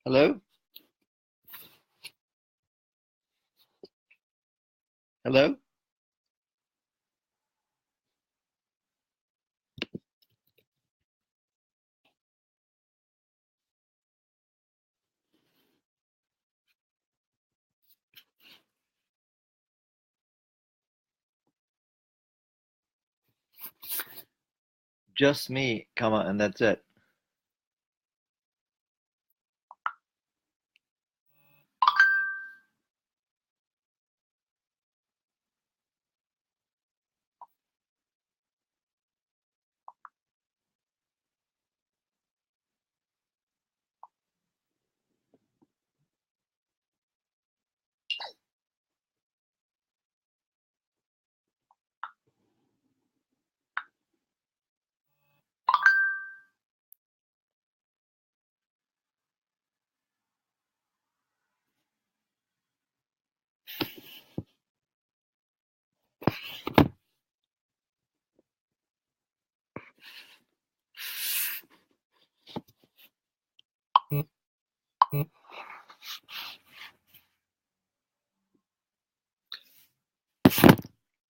Hello? Hello? Just me, comma, and that's it.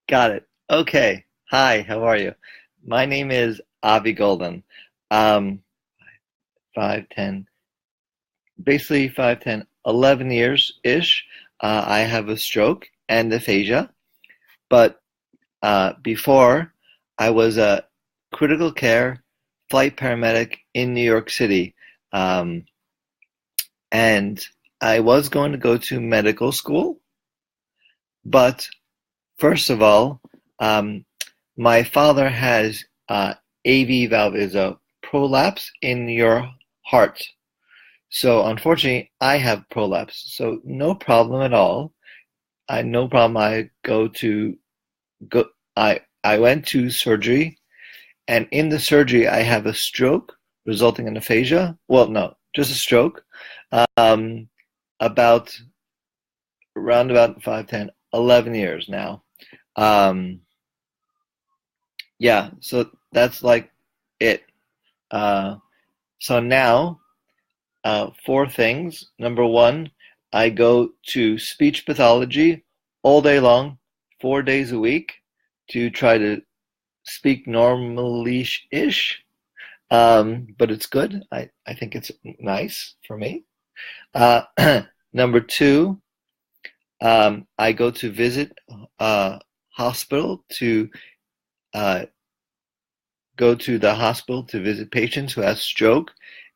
Got it. Okay. Hi, how are you? My name is Avi Golden. Um, 5'10", basically 5'10", 11 years-ish. I have a stroke and aphasia, but before I was a critical care flight paramedic in New York City. Um, and I was going to go to medical school, but first of all, um, my father has AV valve is a prolapse in your heart. So unfortunately, I have prolapse. So no problem at all. No problem. Go. I went to surgery, and in the surgery, I have a stroke resulting in aphasia. Well, no, just a stroke. Um, about around about 5, 10, 11 years now. Um, yeah, so that's like it. Uh, so now, four things. Number one, I go to speech pathology all day long, 4 days a week, to try to speak normally-ish. But it's good. I think it's nice for me. Uh, Number two, I go to visit hospital to uh, go to the hospital to visit patients who have stroke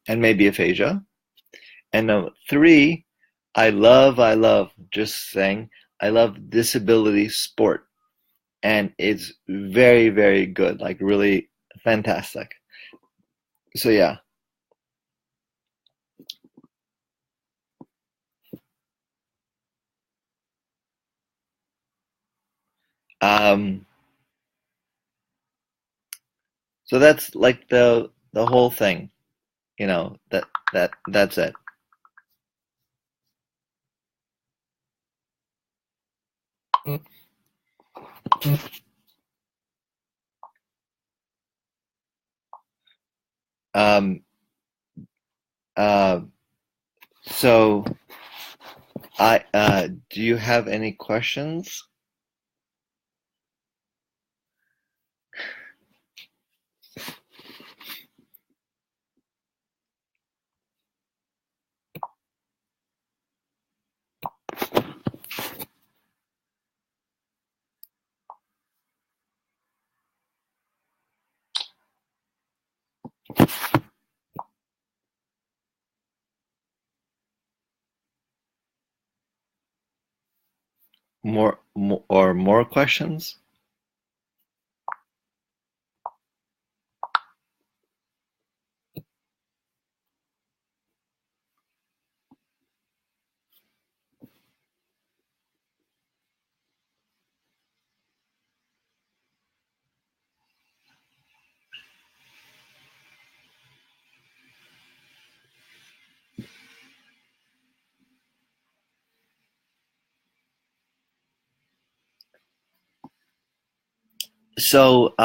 and maybe aphasia. And number three, I love just saying, I love disability sport. And it's very, very good, like really fantastic. So yeah. Um, so that's like the whole thing, that's it. Um, uh, so do you have any questions? More questions? So,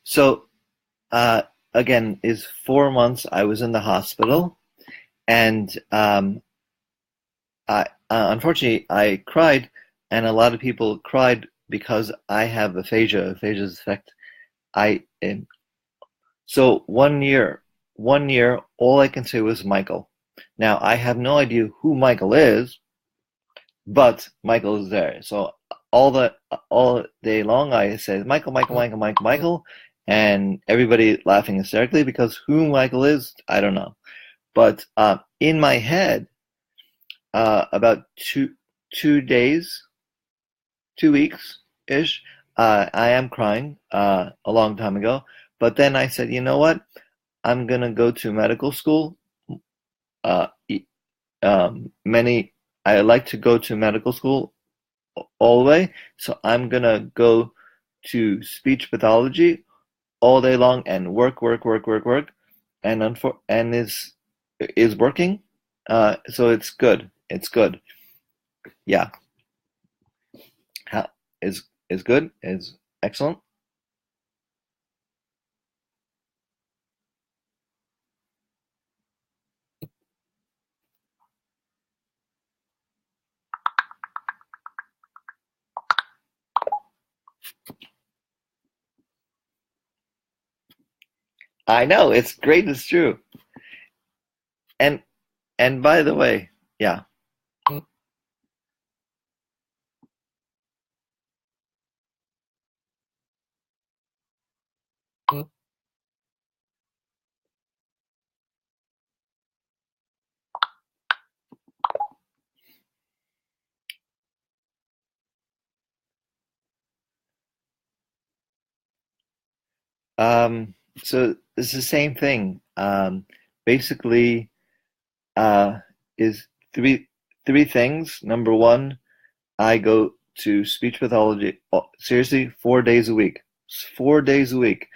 so uh, again, is 4 months I was in the hospital, and unfortunately, I cried, and a lot of people cried because I have aphasia. Aphasia's effect. I and so 1 year, all I can say was Michael. Now I have no idea who Michael is, but Michael is there. So all day long, I say Michael, Michael, Michael, Michael, Michael, and everybody laughing hysterically because who Michael is, I don't know. But in my head, about 2 days, 2 weeks ish, I am crying a long time ago. But then I said, you know what? I'm gonna go to medical school. Uh, many I like to go to medical school all the way, so I'm gonna go to speech pathology all day long and work, work, work, work, work, and is working. So it's good. It's good. Yeah. How is good? Is excellent. I know it's great. It's true. And and by the way, yeah. So it's the same thing. Basically, uh, is three things. Number one, I go to speech pathology. Seriously, 4 days a week. 4 days a week.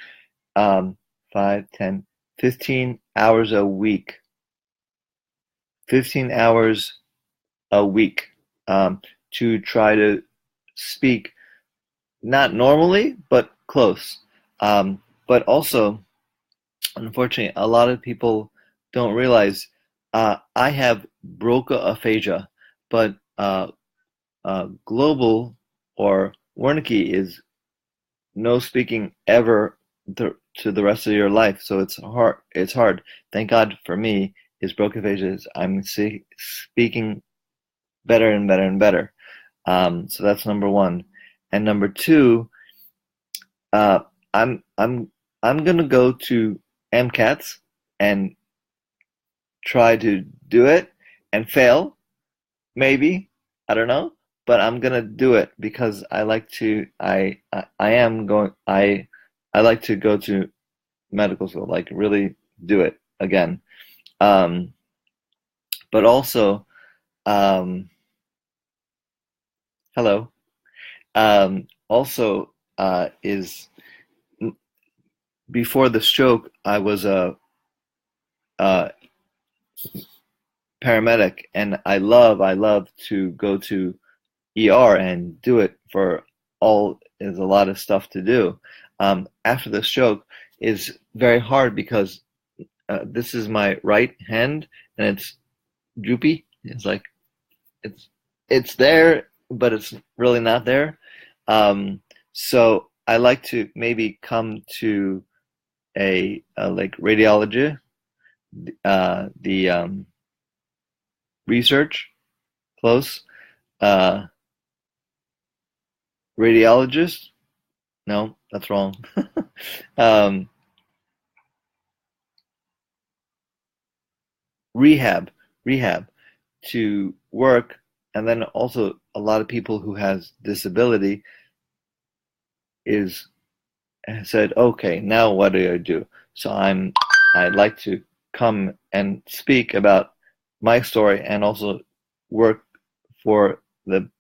Um, 5, 10, 15 hours a week. 15 hours a week. To try to speak not normally, but close. But also, unfortunately, a lot of people don't realize I have broca aphasia, but global or Wernicke is no speaking ever to the rest of your life. So it's hard. It's hard. Thank God for me is broca aphasia. I'm speaking better and better and better. So that's number one, and number two, uh, I'm I'm I'm gonna go to MCATs and try to do it and fail, maybe. I don't know, but I'm gonna do it because I like to. I am going. I like to go to medical school, like really do it again. Um, but also, um, hello. Also, is before the stroke, I was a paramedic, and I love to go to ER and do it for all is a lot of stuff to do. After the stroke is very hard because this is my right hand and it's droopy. It's like it's it's there, but it's really not there. So I like to maybe come to a like radiology, the research close, uh, radiologist. No, that's wrong. um, rehab, rehab to work, and then also a lot of people who has disability is said, okay, now what do I do? So I'd like to come and speak about my story and also work for the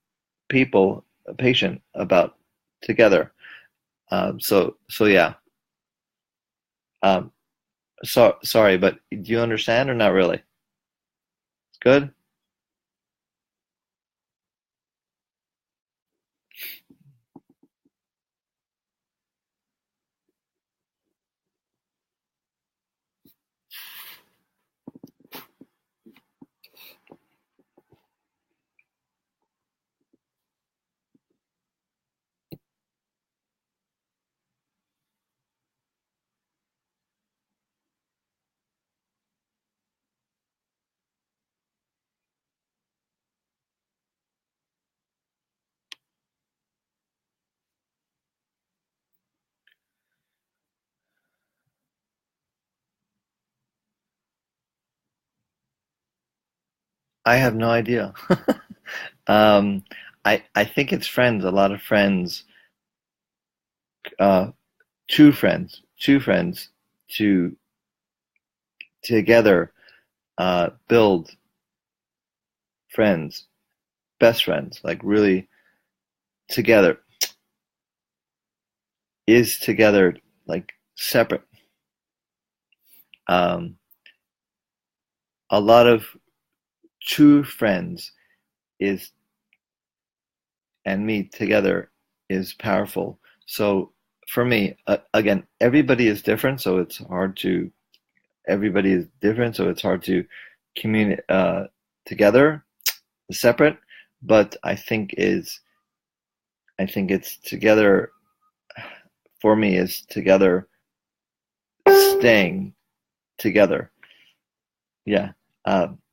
people, patient about together. So yeah. Um, sorry, but do you understand or not really? Good. I have no idea. Um, I think it's friends. A lot of friends, uh, two friends to together build friends, best friends, like really together is together, like separate. Um, a lot of two friends is and me together is powerful. So for me, again, everybody is different, so it's hard to everybody is different, so it's hard to communicate together, separate. But I think it's together for me is together, staying together. Yeah.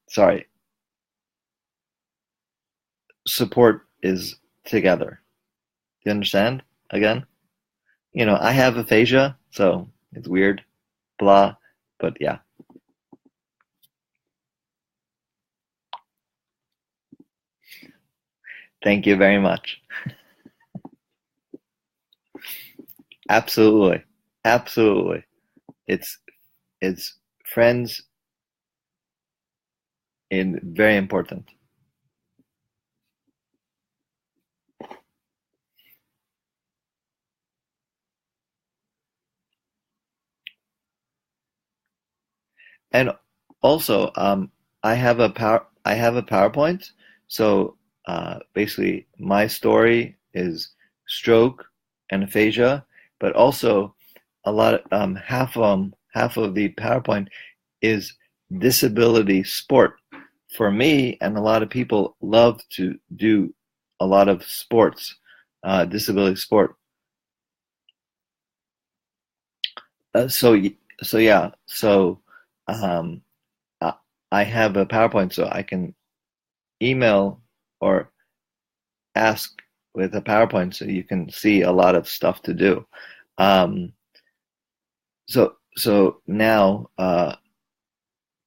Sorry. Support is together. Do you understand? Again, I have aphasia, so it's weird, blah. But yeah, thank you very much. Absolutely, absolutely. It's it's friends in very important. And also, I have a PowerPoint. So basically, my story is stroke and aphasia, but also a lot of half of the PowerPoint is disability sport. For me, and a lot of people love to do a lot of sports, disability sport. Uh, so so yeah, so um, I I have a PowerPoint, so I can email or ask with a PowerPoint, so you can see a lot of stuff to do. Um, so now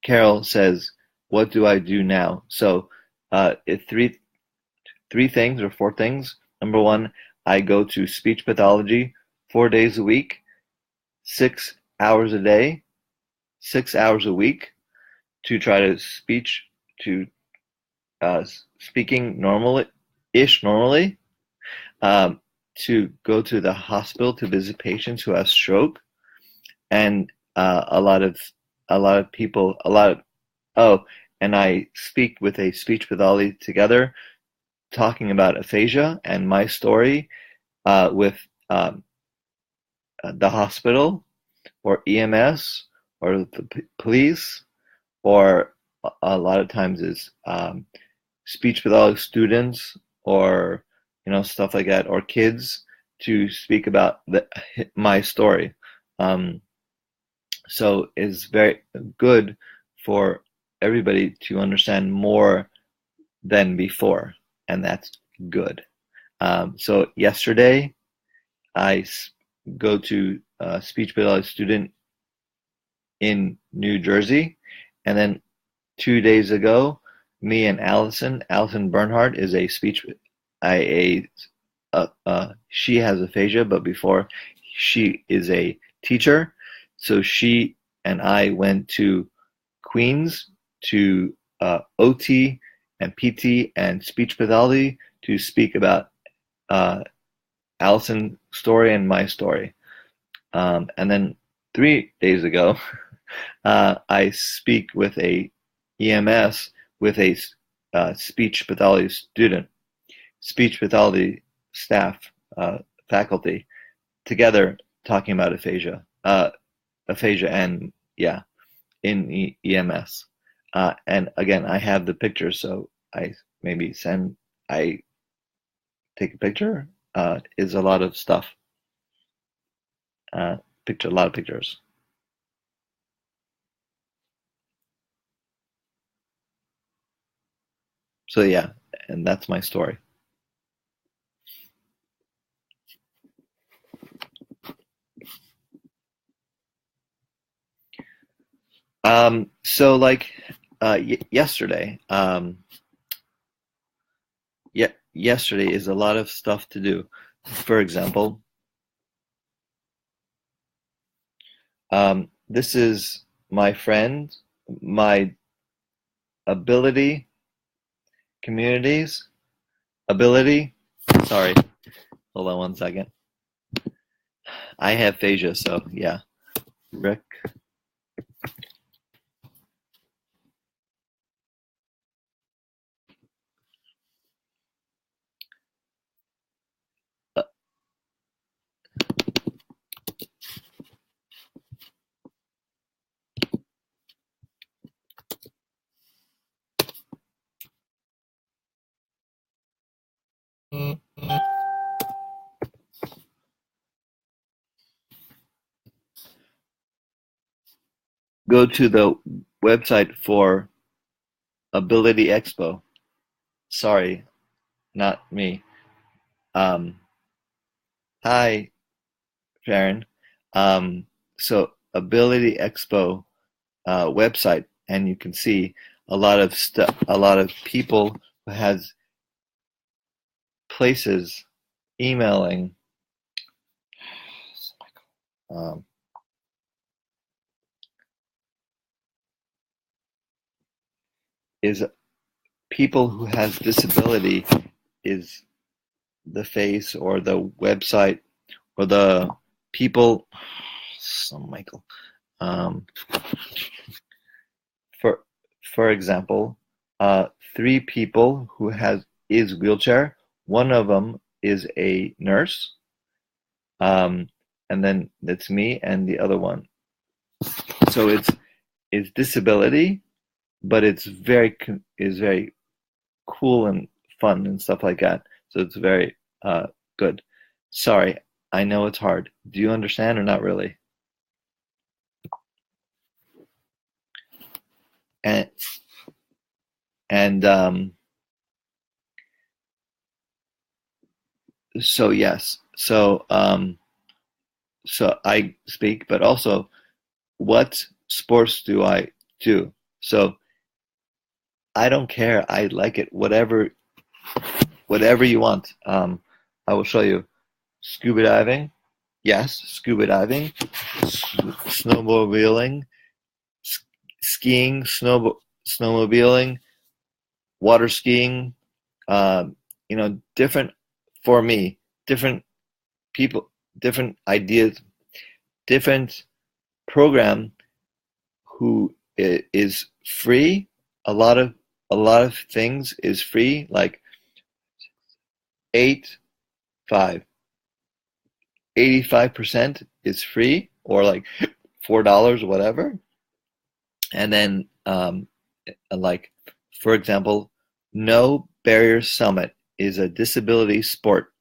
Carol says, "What do I do now?" So three things or four things. Number one, I go to speech pathology 4 days a week, 6 hours a day, 6 hours a week to try to to uh, speaking normally, um, to go to the hospital to visit patients who have stroke, and a lot of people, a lot of oh, and I speak with a speech pathology together, talking about aphasia and my story with um, the hospital or EMS or the police, or a lot of times is speech pathology students, or stuff like that, or kids, to speak about my story. Um, so it's very good for everybody to understand more than before, and that's good. So yesterday I go to a speech pathology student in New Jersey, and then 2 days ago, me and Allison Bernhardt is a speech, I she has aphasia, but before she is a teacher, so she and I went to Queens to OT and PT and speech pathology to speak about uh, Allison's story and my story. And then 3 days ago, I speak with a EMS with a speech pathology student, speech pathology staff, faculty, together talking about aphasia, and yeah, in EMS. And again, I have the pictures, so I maybe I take a picture. Is a lot of stuff. Uh, a lot of pictures. So yeah, and that's my story. So like, Yesterday. Yesterday is a lot of stuff to do. For example, this is my friend, my ability, communities, ability. Sorry, hold on one second. I have aphasia, so yeah. Rick. Go to the website for Ability Expo. Sorry, not me. Um, Hi, Sharon. So Ability Expo website, and you can see a lot of stuff, a lot of people who has places emailing. Um, is people who has disability is the face or the website or the people. So Michael, um, for for example, three people who has is wheelchair. One of them is a nurse, um, and then that's me and the other one. So it's disability, but it's very cool and fun and stuff like that. So it's very good. Sorry, I know it's hard. Do you understand or not really? And and so yes, so I speak, but also what sports do I do? So I don't care. I like it. Whatever you want. I will show you. Scuba diving, yes. Scuba diving, snowmobiling, skiing, snowmobiling, water skiing. Different for me. Different people, different ideas, different program who is free. A lot of things is free, like 8 5 85% is free, or like $4, whatever. And then like, for example, No Barrier Summit is a disability sport,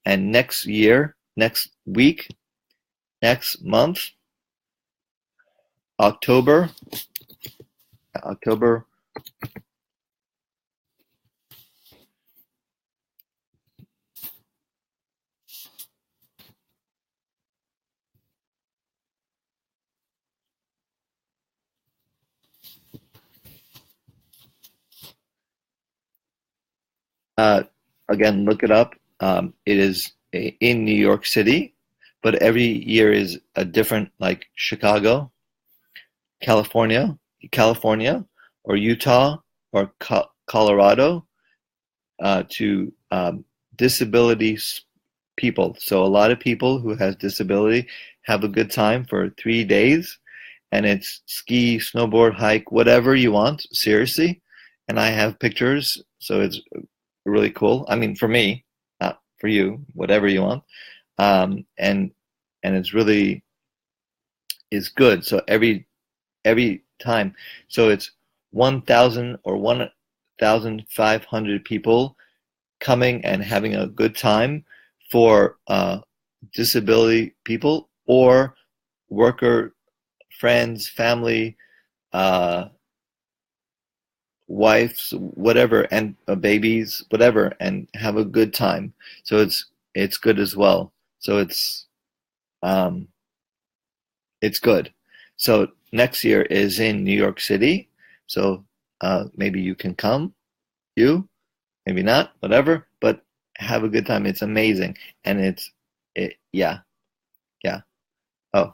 and next week, next month, October. Uh, Again, look it up. It is in New York City, but every year is a different, like Chicago, California, California, or Utah, or Colorado, to disability people. So a lot of people who has disability have a good time for 3 days, and it's ski, snowboard, hike, whatever you want. Seriously, and I have pictures, so it's really cool. I mean, for me, not for you, whatever you want. And it's really is good. So every time, so it's 1,000 or 1,500 people coming and having a good time for disability people or worker friends, family, uh, wives, whatever, and babies, whatever, and have a good time. So it's good as well. So um, it's good. So next year is in New York City. So maybe you can come, maybe not, whatever, but have a good time. It's amazing. And yeah, yeah. Oh,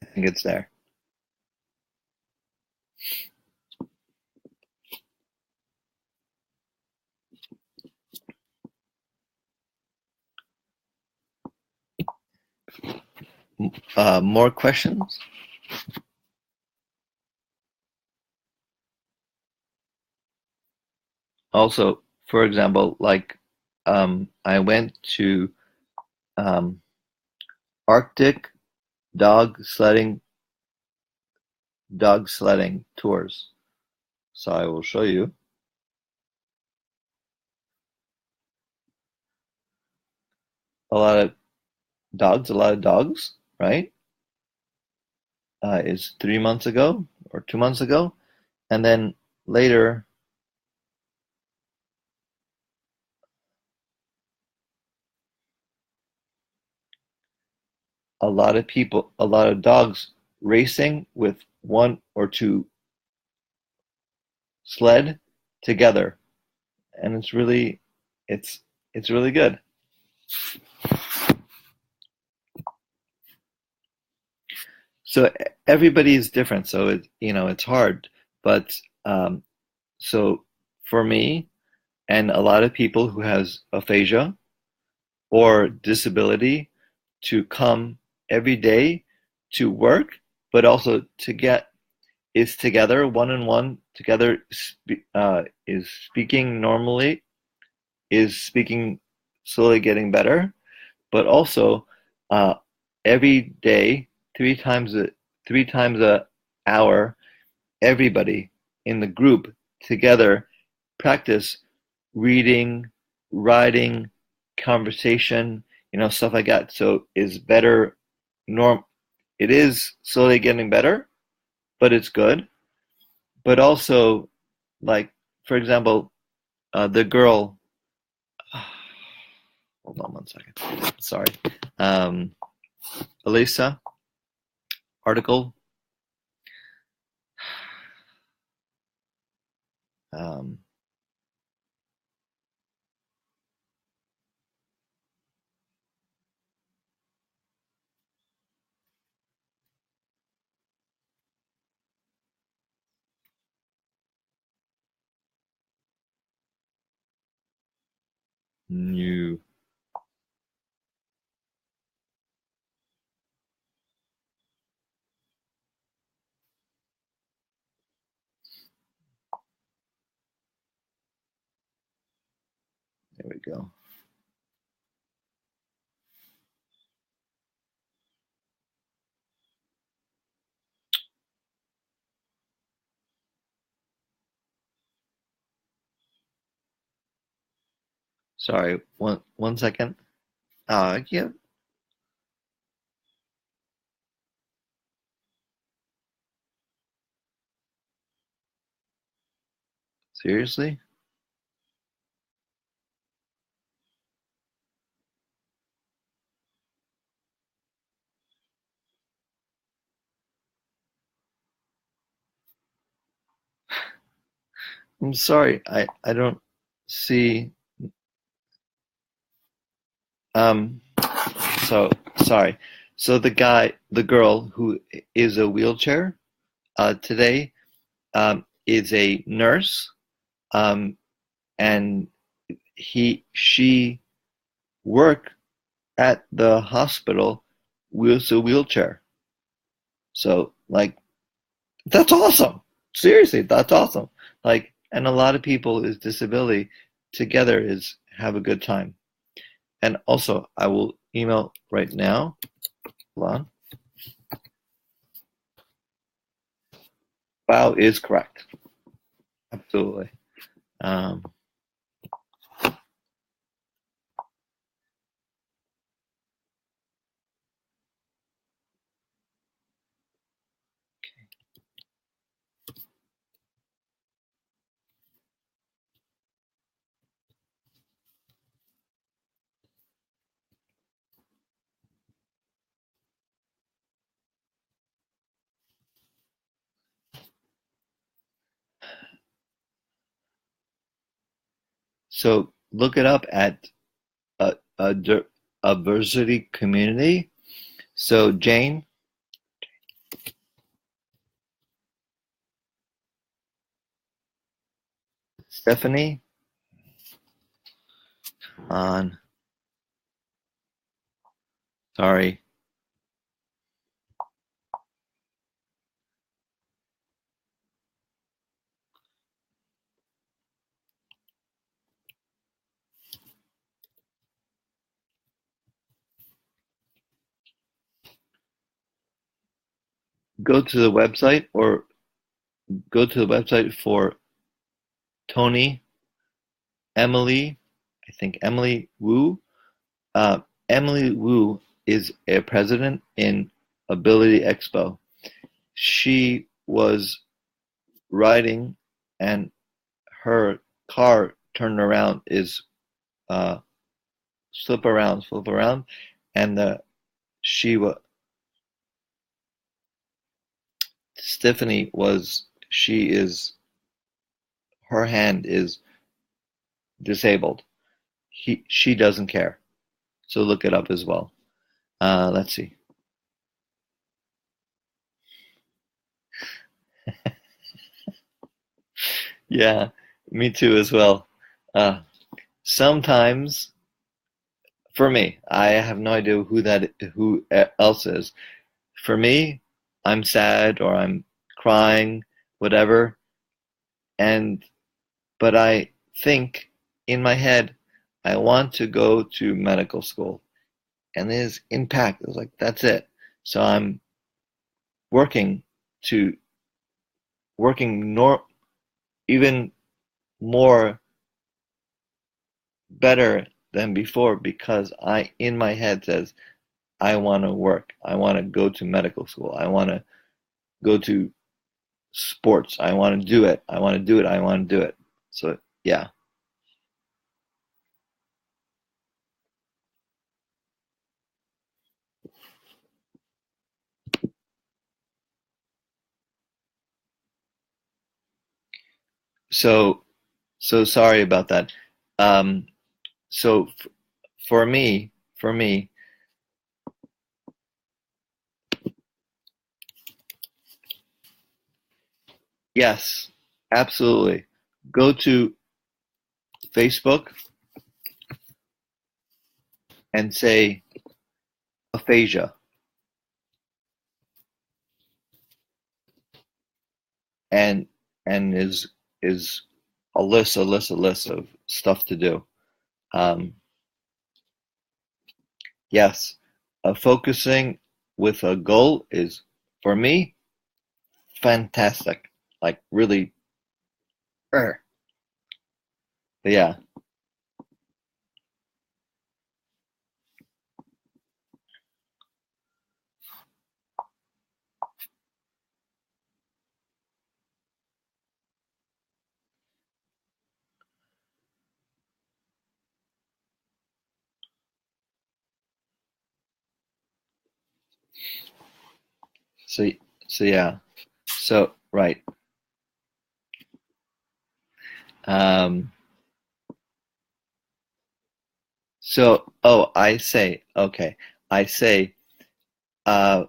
I think it's there. More questions? Also, for example, like I went to um, Arctic dog sledding tours. So I will show you a lot of dogs, right? Is 3 months ago or 2 months ago, and then later a lot of dogs racing with one or two sled together, and it's it's really good. So everybody is different, so it's hard, but so for me and a lot of people who has aphasia or disability to come every day to work, but also to get is together one on one together, is speaking normally, is speaking slowly getting better, but also uh, every day, three times a hour, everybody in the group together practice reading, writing, conversation, stuff like that. So is better norm. It is slowly getting better, but it's good. But also, like for example, the girl. Hold on one second. Sorry, um, Elisa article. Um, new. There we go. Sorry, one second. Yeah. Seriously? I'm sorry. I don't see. Um. So sorry. So the girl who is a wheelchair today is a nurse, um, and she work at the hospital with a wheelchair. So like that's awesome. Seriously, that's awesome. Like, and a lot of people with disability together is have a good time. And also, I will email right now. Hold on. Wow is correct. Absolutely. Um, So look it up at a diversity community. So Jane, Stephanie, on sorry, go to the website or go to the website for Tony, Emily, I think Emily Wu. Uh, Emily Wu is a president in Ability Expo. She was riding and her car turned around is uh, flip around, and she was Stephanie was she is her hand is disabled. She doesn't care. So look it up as well. Let's see. Yeah, me too as well. Uh, Sometimes for me, I have no idea who else is. For me, I'm sad or I'm crying, whatever, and but I think in my head I want to go to medical school, and his impact is like that's it. So I'm working to working nor even more better than before because I in my head says I want to work. I want to go to medical school. I want to go to sports. I want to do it. I want to do it. I want to do it. So yeah. So so sorry about that. Um, so for me, yes, absolutely. Go to Facebook and say aphasia, and is a list of stuff to do. Um, yes, focusing with a goal is for me fantastic. Like really, er, yeah. So so yeah. So right. Um, so oh, I say okay. I say uh,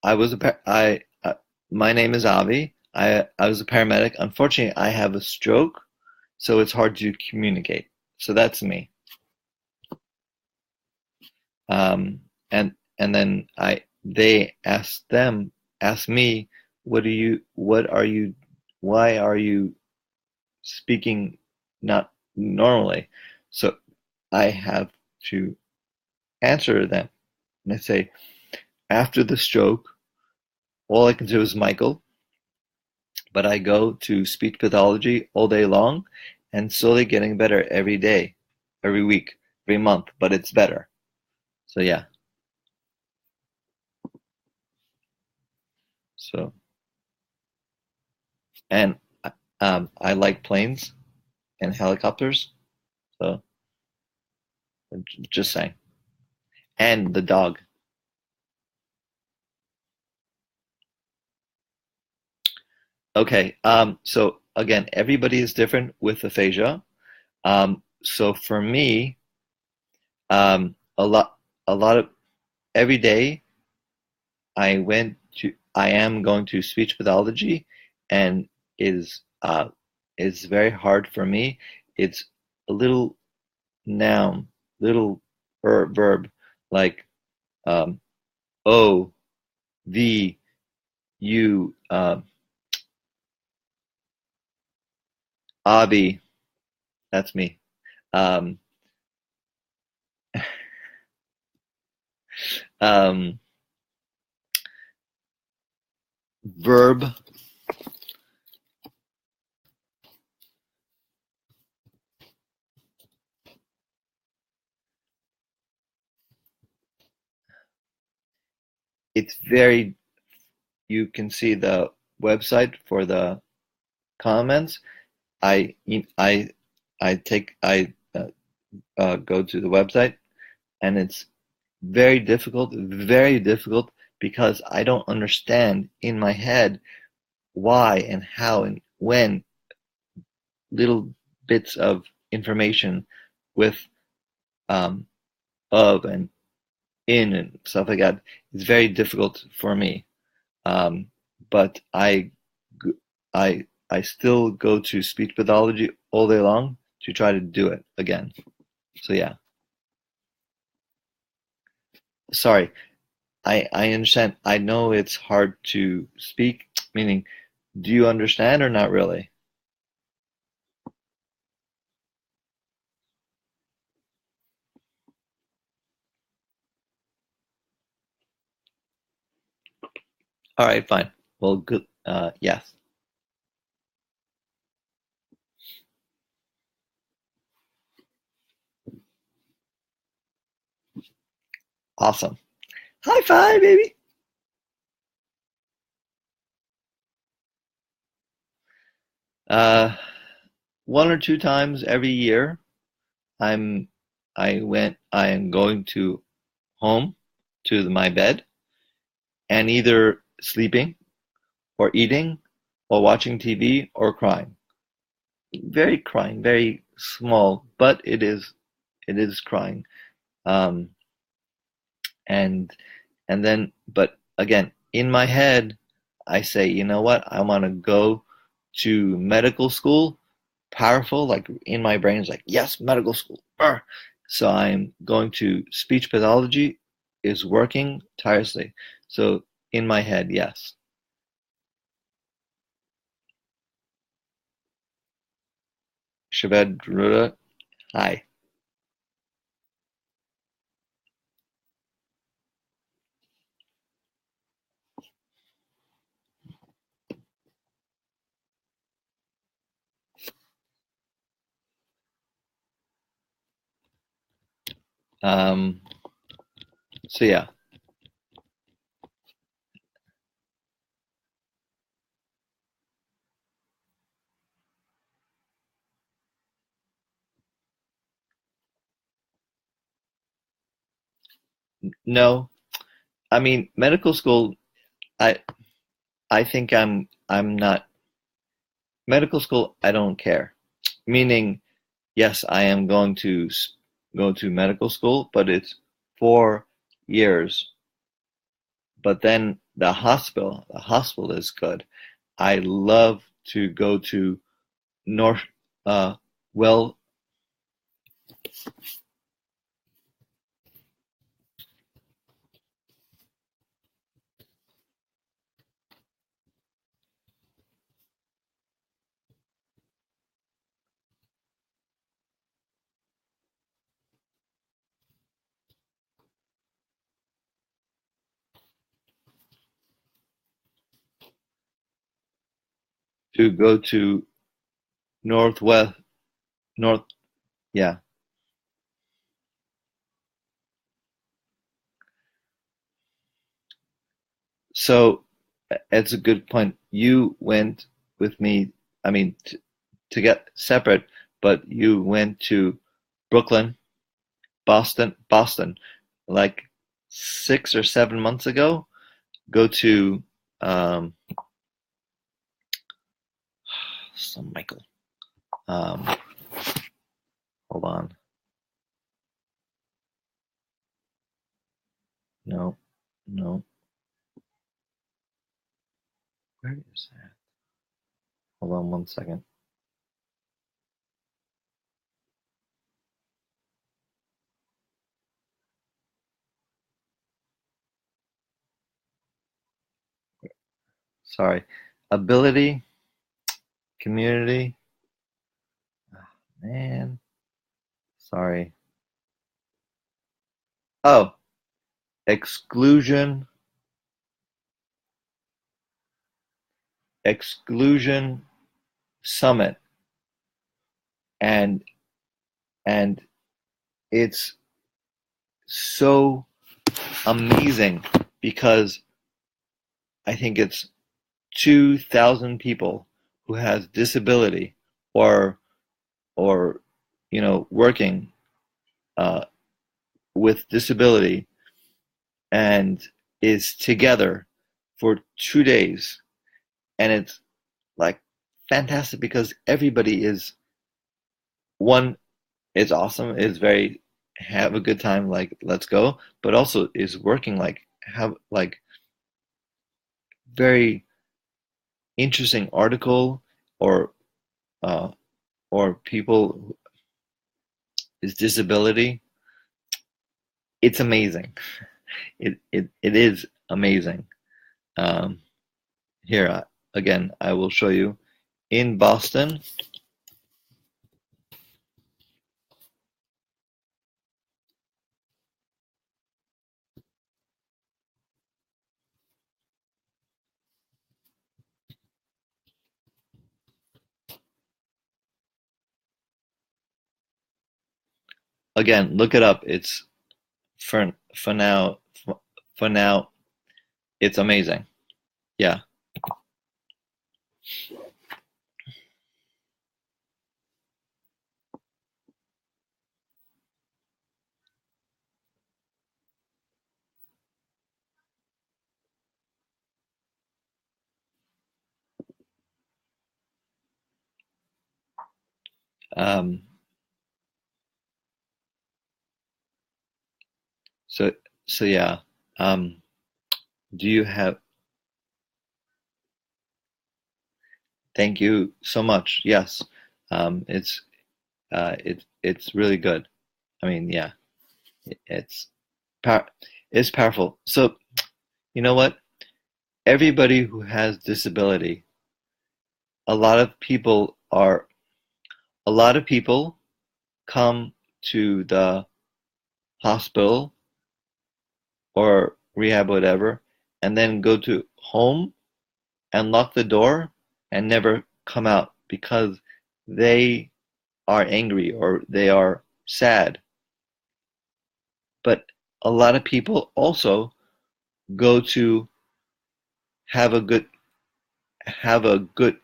I was a I my name is Avi. I was a paramedic. Unfortunately, I have a stroke, so it's hard to communicate. So that's me. And then they asked me, what are you, why are you speaking not normally? So I have to answer them, and I say, after the stroke, all I can do is Michael, but I go to speech pathology all day long, and slowly getting better every day, every week, every month, but it's better. So yeah. So and I like planes and helicopters. So just saying. And the dog. Okay. So again, everybody is different with aphasia. so for me, a lot of every day I am going to speech pathology, and is very hard for me. It's a little noun, little verb like um, O, V, U, Avi, that's me. Um, um, Verb, it's very, you can see the website for the comments. I I I go to the website, and it's very difficult because I don't understand in my head why and how and when little bits of information with um, of and in and stuff like that. It's very difficult for me. Um, but I still go to speech pathology all day long to try to do it again. So yeah, sorry. I understand. I know it's hard to speak, meaning, do you understand or not really? All right, fine. Well, good. Yes, awesome. High five, baby. Uh, one or two times every year, I'm I am going to home to my bed and either sleeping or eating or watching TV or crying. Very crying, very small, but it is crying. Um, and then, but again, in my head, I say, you know what? I want to go to medical school. Powerful, like in my brain is like, yes, medical school. Arr! So I'm going to speech pathology is working tirelessly. So in my head, yes. Shabed Ruda, hi. Um, so yeah, no, I mean medical school. I I think I'm not medical school. I don't care. Meaning, yes, I am going to go to medical school, but it's 4 years. But then the hospital is good. I love to go to North, uh, well, to go to Northwest, North, yeah. So it's a good point. You went with me, I mean, to get separate, but you went to Brooklyn, Boston, like 6 or 7 months ago. Go to um, Michael. Um, Hold on. No, no. Where is that? Hold on 1 second. Sorry. Ability, community. Oh, man. Sorry. Oh, exclusion, exclusion summit. And and it's so amazing because I think it's 2,000 people who has disability or or working uh, with disability and is together for 2 days, and it's like fantastic because everybody is one. It's awesome. It's very have a good time. Like let's go, but also is working like have like very interesting article or uh, or people is disability. It's amazing. It is amazing. Um, Here again, I will show you in Boston. Again, look it up. It's for now for now. It's amazing. Yeah. Um, so so yeah. Um, do you have? Thank you so much. Yes. It's it's really good. I mean, yeah. It's power. It's powerful. So you know what? Everybody who has disability, a lot of people are a lot of people come to the hospital or rehab, whatever, and then go to home and lock the door and never come out because they are angry or they are sad. But a lot of people also go to have a good have a good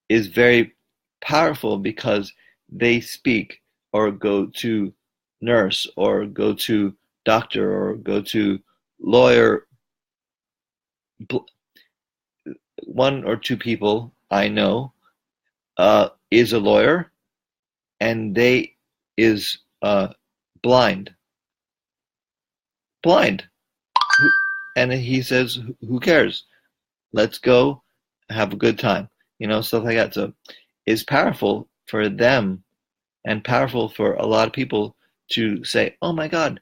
is very powerful because they speak or go to nurse or go to doctor or go to lawyer. One or two people I know is a lawyer and they is blind, blind, and he says, "Who cares? Let's go, have a good time," stuff like that. So it's powerful for them and powerful for a lot of people to say, "Oh my God,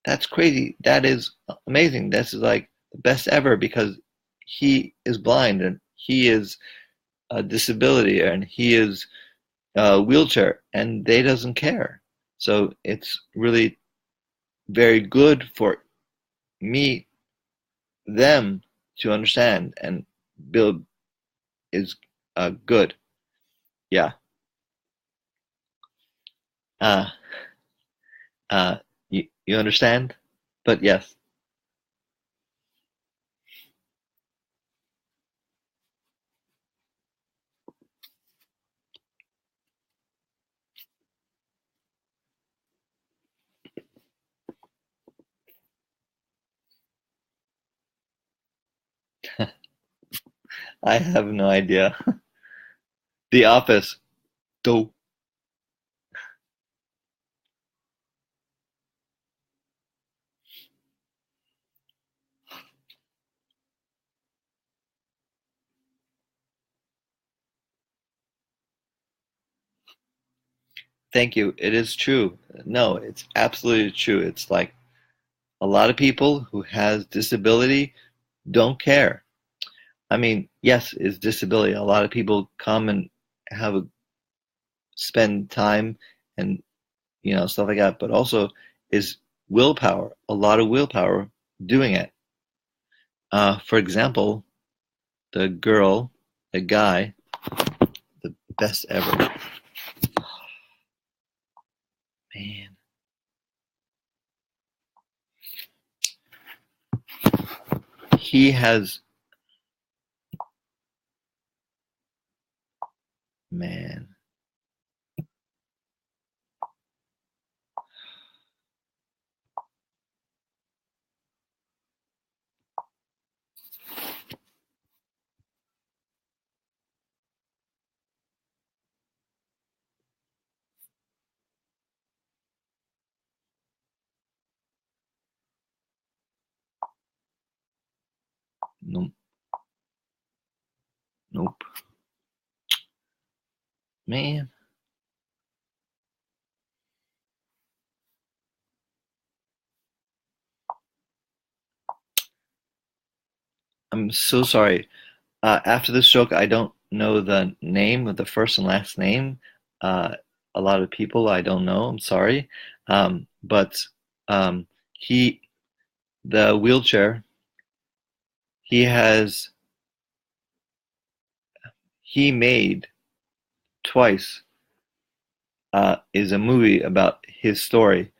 that's crazy! That is amazing! This is like the best ever because he is blind and he is a disability and he is wheelchair and they doesn't care." So it's really very good for me, them to understand and build is good. Yeah. Uh, you understand? But yes, I have no idea. The Office. Do Thank you. It is true. No, it's absolutely true. It's like a lot of people who has disability don't care. I mean, yes, it's disability. A lot of people come and have a spend time and stuff like that, but also is willpower, a lot of willpower doing it. For example, the girl, the guy, the best ever. Man, he has, man, nope, nope, man. I'm so sorry. After this joke, I don't know the name of the first and last name. Uh, a lot of people I don't know. I'm sorry. But he, the wheelchair, he has, he made twice, is a movie about his story,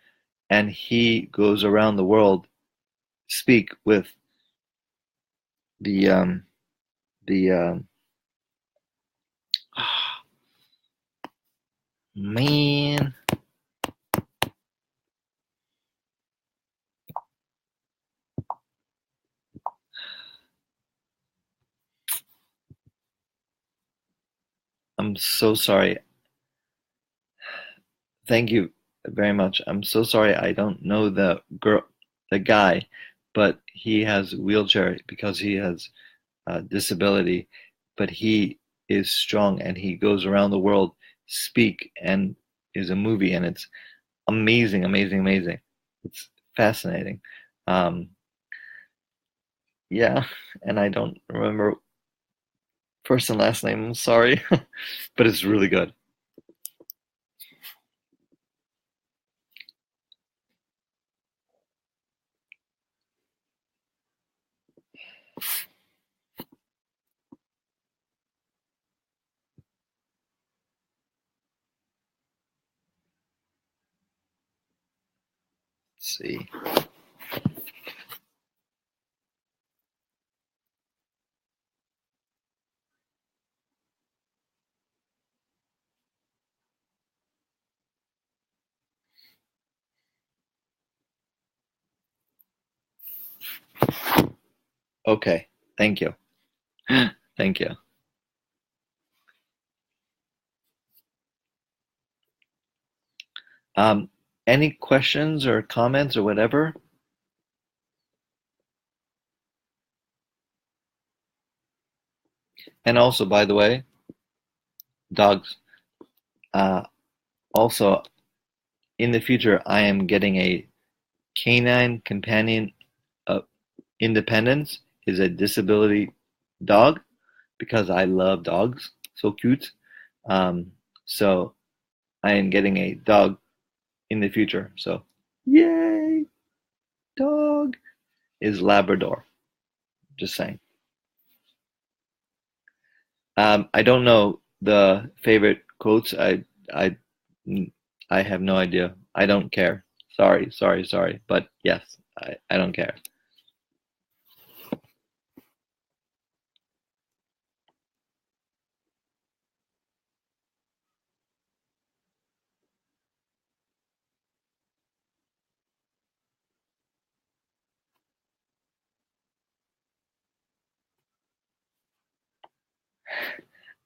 and he goes around the world speak with the the man. I'm so sorry. Thank you very much. I'm so sorry. I don't know the guy, but he has a wheelchair because he has disability, but he is strong and he goes around the world, speak, and is a movie, and it's amazing, amazing, amazing. It's fascinating. Um, yeah, and I don't remember first and last name. I'm sorry, but it's really good. Let's see. Okay, thank you. Thank you. Um, any questions or comments or whatever? And also, by the way, dogs. Uh, also, in the future, I am getting a canine companion. uh, Independence is a disability dog because I love dogs. So cute. Um, so I am getting a dog in the future. So yay, dog is Labrador. Just saying. I don't know the favorite quotes. I have no idea. I don't care. Sorry, sorry, sorry. But yes, I don't care.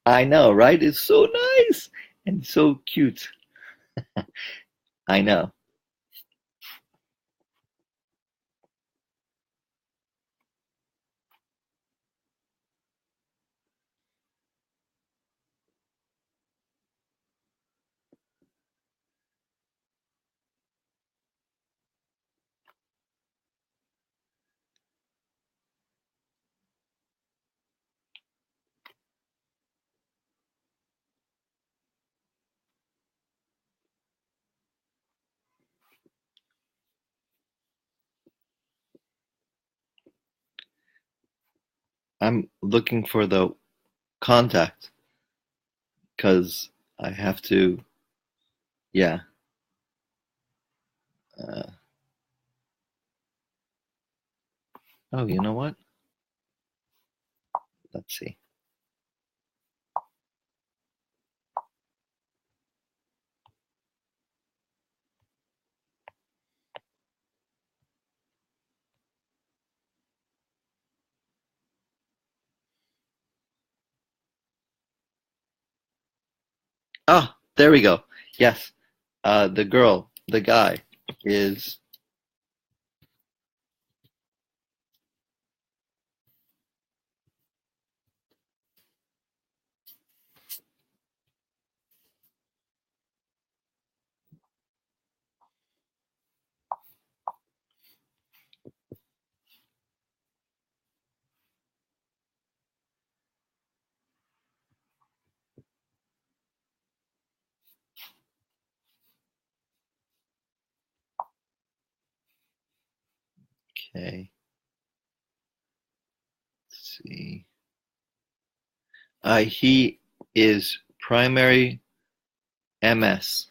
I know, right? It's so nice and so cute. I know. I'm looking for the contact because I have to, yeah. Uh, oh, you know what? Let's see. Ah, there we go. Yes. The guy is, okay, let's see. He is primary MS.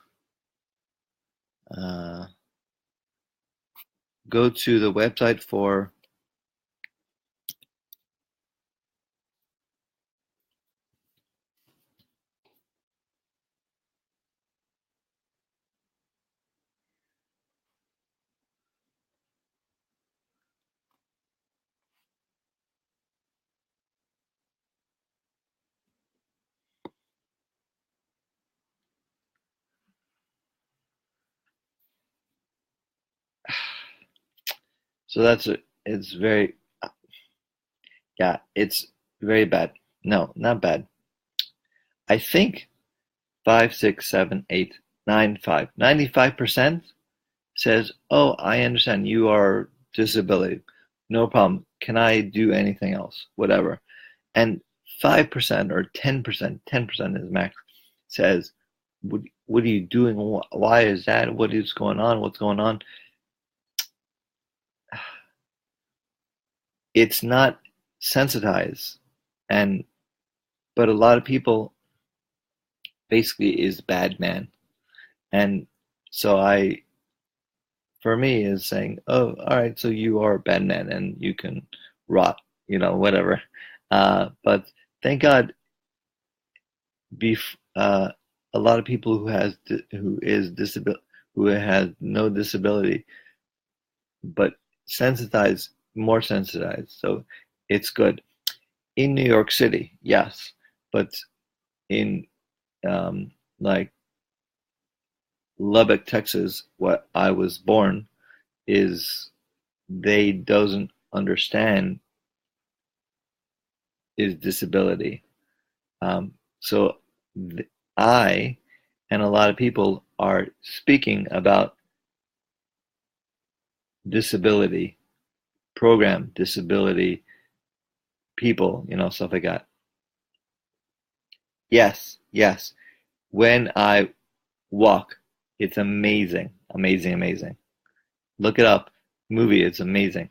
Uh, go to the website for, so it's very, yeah, it's very bad. No, not bad. I think 95% says, "Oh, I understand. You are disability. No problem. Can I do anything else? Whatever." And 5% or 10% is max, says, "What are you doing? Why is that? What is going on? What's going on?" It's not sensitized, and but a lot of people basically is bad man, and so I for me is saying, oh, all right, so you are a bad man and you can rot, whatever. But thank God, bef- uh, a lot of people who has no disability, but more sensitized. So it's good in New York City, yes, but in like Lubbock, Texas, what I was born is they doesn't understand is disability. So I and a lot of people are speaking about disability program, disability people, stuff like that. Yes, yes. When I walk, it's amazing, amazing, amazing. Look it up. Movie, it's amazing.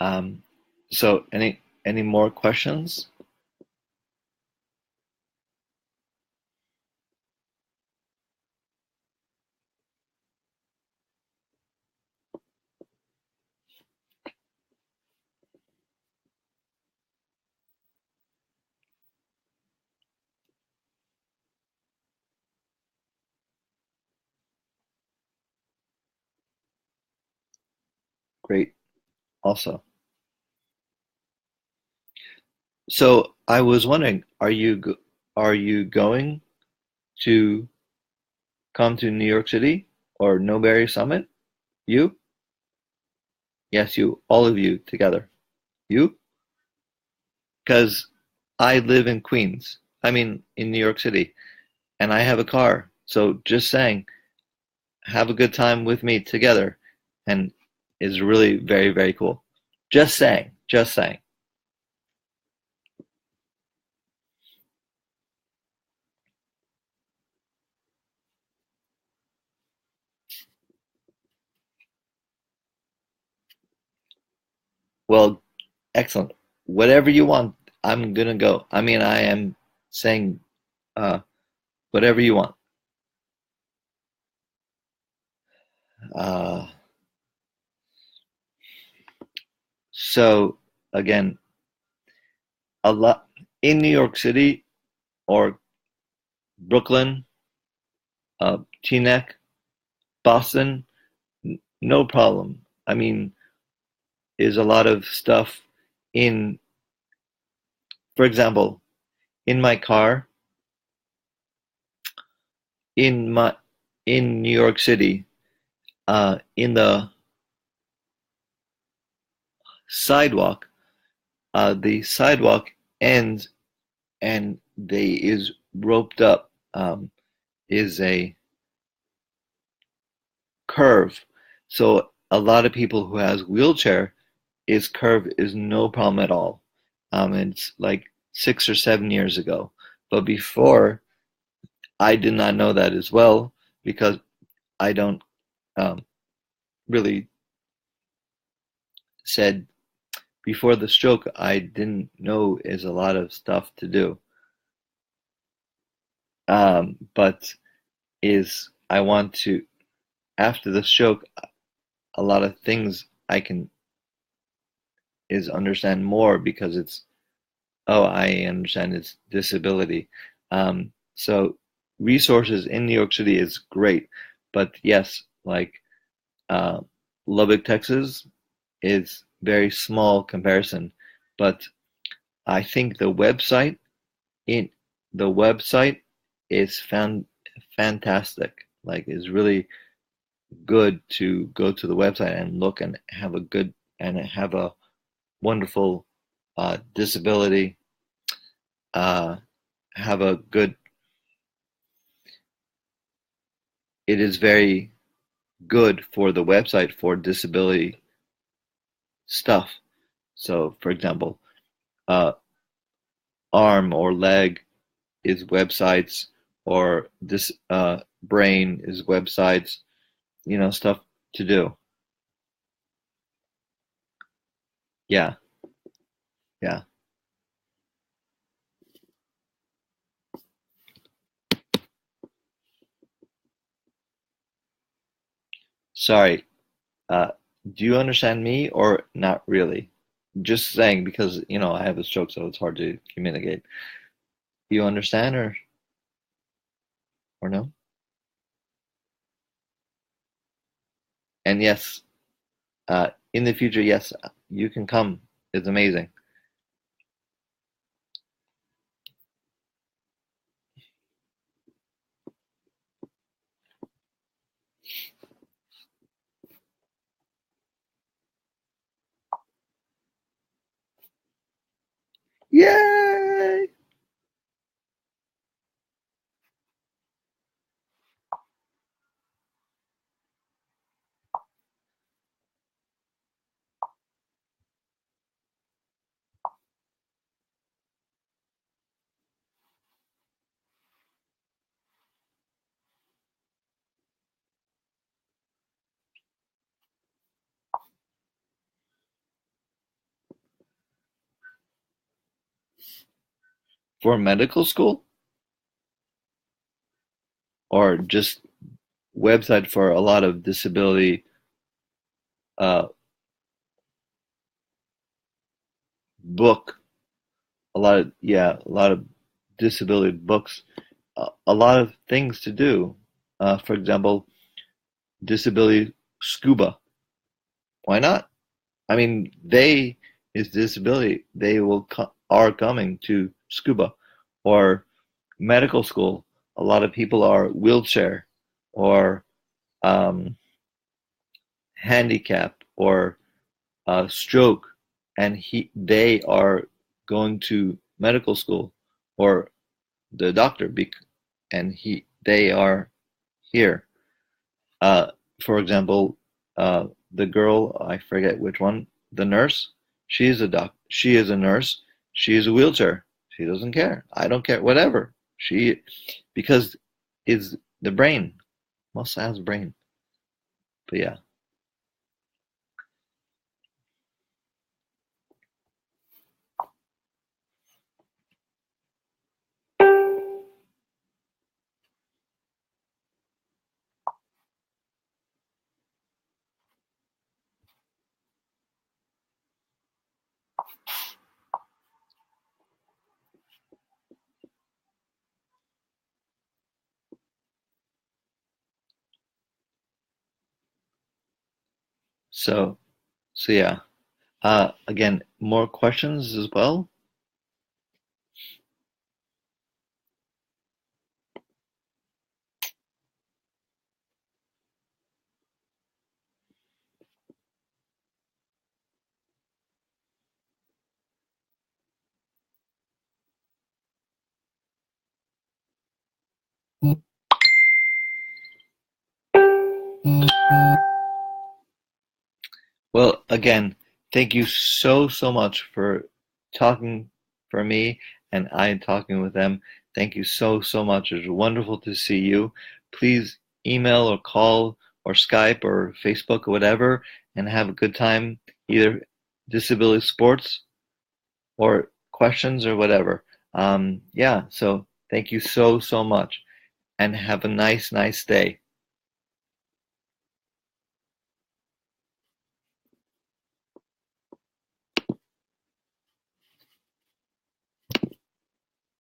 Um, so any more questions? Great. Also, so I was wondering, are you going to come to New York City or Newberry Summit? You? Yes, you. All of you together. You? Because I live in Queens. I mean, in New York City, and I have a car. So just saying, have a good time with me together. And is really very, very cool. Just saying, just saying. Well, excellent. Whatever you want, I'm gonna go. I mean, I am saying uh, whatever you want. Uh, so again, a lot in New York City or Brooklyn, Teaneck, Boston, no problem. I mean, is a lot of stuff in, for example, in my car, in my in New York City, in the sidewalk, the sidewalk ends and they is roped up, is a curve. So a lot of people who has wheelchair is curve is no problem at all. It's like 6 or 7 years ago. But before, I did not know that as well because I don't um, really said before the stroke, I didn't know is a lot of stuff to do. But is I want to after the stroke, a lot of things I can is understand more because it's oh I understand it's disability. So resources in New York City is great, but yes, like uh, Lubbock, Texas is very small comparison, but I think in the website is fantastic. Like is really good to go to the website and look and have a good and have a wonderful disability, uh, have a good, it is very good for the website for disability stuff. So, for example, uh, arm or leg is websites, or this brain is websites, stuff to do. Yeah, yeah. Sorry, uh, do you understand me or not really? Just saying because, I have a stroke, so it's hard to communicate. You understand or no? And yes, in the future, yes, you can come. It's amazing. Yay! For medical school or just website for a lot of disability uh, book, a lot of disability books, a lot of things to do. For example, disability scuba. Why not? I mean, they is disability. They are coming to scuba or medical school. A lot of people are wheelchair or um, handicap or stroke, and they are going to medical school or the doctor, and they are here. For example, the girl, I forget which one, the nurse, she is a nurse, she is a wheelchair. She doesn't care. I don't care, whatever. Because is the brain, must has brain. But yeah. So, so yeah. Again, more questions as well? Well, again, thank you so much for talking for me and I talking with them. Thank you so much. It was wonderful to see you. Please email or call or Skype or Facebook or whatever and have a good time, either disability sports or questions or whatever. Yeah, so thank you so much and have a nice day.